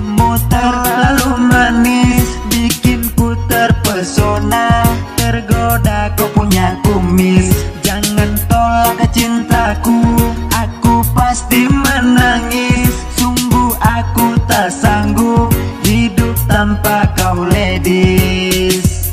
Kamu terlalu manis, bikinku terpesona. Tergoda kau punya kumis, jangan tolak cintaku. Aku pasti menangis, sungguh aku tak sanggup hidup tanpa kau ladies.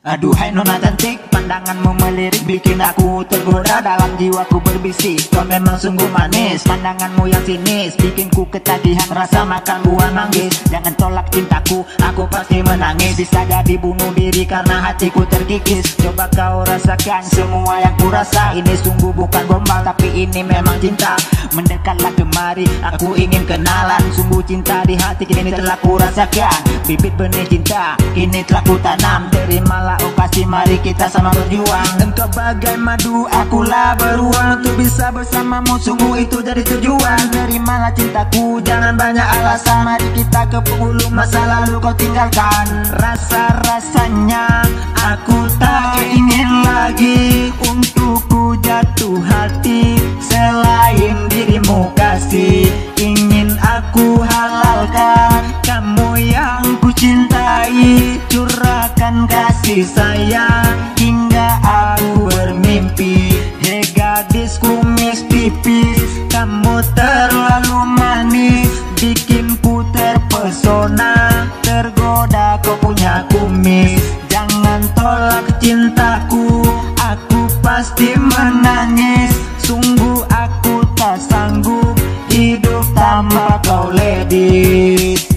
Aduhai nona cantik, pandanganmu melirik bikin aku tergoda. Dalam jiwaku berbisik, kau memang sungguh manis. Pandanganmu yang sinis, bikin ku ketagihan rasa makan buah manggis. Jangan tolak cintaku, aku pasti menangis. Bisa jadi bunuh diri karena hatiku terkikis. Coba kau rasakan semua yang ku rasa. Ini sungguh bukan gombal, tapi ini memang cinta. Mendekatlah kemari, aku ingin kenalan. Sungguh cinta di hati kini telah ku rasakan. Bibit benih cinta, kini telah ku tanam. Terimalah oh kasih, mari kita sama berjuang. Engkau bagai madu, akulah beruang. Untuk bisa bersamamu, sungguh itu jadi tujuan. Terimalah cintaku, jangan banyak alasan. Mari kita ke penghulu masa lalu kau tinggalkan. Rasa-rasanya aku tak ingin lagi untuk ku jatuh hati. Selain dirimu kasih, ingin aku halalkan. Kamu yang ku cintai, curahkan kasih sayang hingga aku bermimpi. Hei gadis kumis tipis, kamu terlalu manis, bikin ku terpesona. Tergoda kau punya kumis, jangan tolak cintaku. Aku pasti menangis, sungguh aku tak sanggup hidup tanpa kau ladies.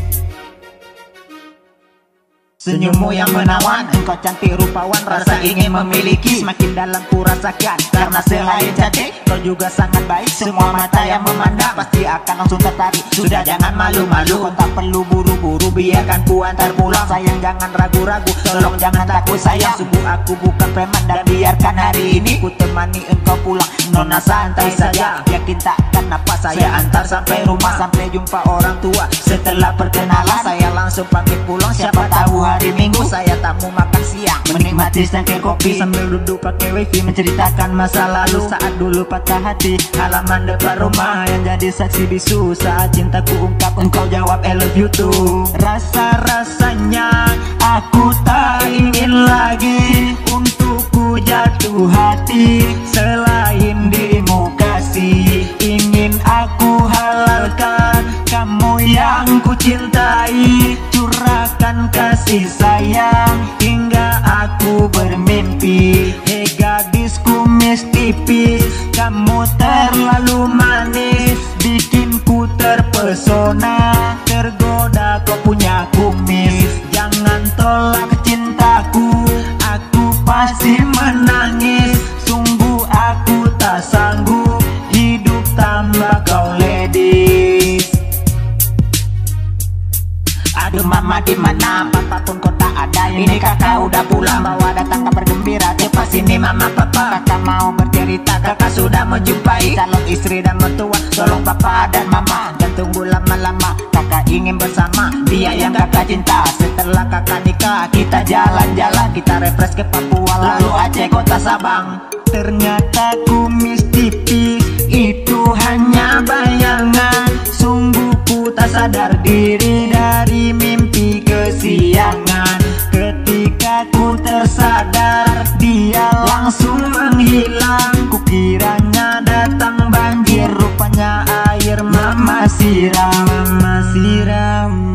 Senyummu yang menawan, engkau cantik rupawan, rasa ingin memiliki semakin dalam ku rasakan. Karena selain cantik, kau juga sangat baik. Semua mata yang memandang pasti akan langsung tertarik. Sudah jangan malu-malu, kau tak perlu buru-buru, biarkan ku antar pulang. Sayang jangan ragu-ragu, tolong jangan takut sayang. Sungguh aku bukan preman dan biarkan hari ini ku temani engkau pulang. Nona santai saja, yakin takkan apa saya antar sampai rumah. Sampai jumpa orang tua, setelah perkenalan saya langsung pamit pulang. Siapa tahu hari Minggu saya tak mau makan siang, menikmati secangkir kopi sambil duduk pakai wifi, menceritakan masa lalu saat dulu patah hati. Halaman depan rumah yang jadi saksi bisu saat cintaku ungkap, engkau jawab I love you too. Rasa-rasanya aku tak ingin lagi untuk ku jatuh hati. Selain dirimu kasih, ingin aku halalkan. Kamu yang ku cintai, curahkan kasih sayang hingga aku bermimpi. Hei gadis kumis tipis, kamu terlalu manis, bikin ku terpesona. Tergoda kau punya kumis, jangan tolak cintaku. Aku pasti menangis, sungguh aku tak sanggup hidup tanpa kau ladies. Aduh mama di mana, papa pun kau tak ada. Ini kakak udah pulang, bawa datang kabar gembira. Cepat sini mama papa, kakak mau bercerita. Kakak sudah menjumpai calon istri dan mertua. Tolong papa dan mama, jangan tunggu lama-lama. Kakak ingin bersama dia yang kakak cinta. Setelah kakak nikah, kita jalan-jalan. Kita refresh ke Papua, lalu Aceh, kota Sabang. Ternyata kumis tipis itu hanya bayangan. Sungguh ku tak sadar diri, dari mimpi kesiangan. Ketika ku tersadar, dia langsung menghilang. Kukiranya datang banjir, rupanya air mama siram, mama siram.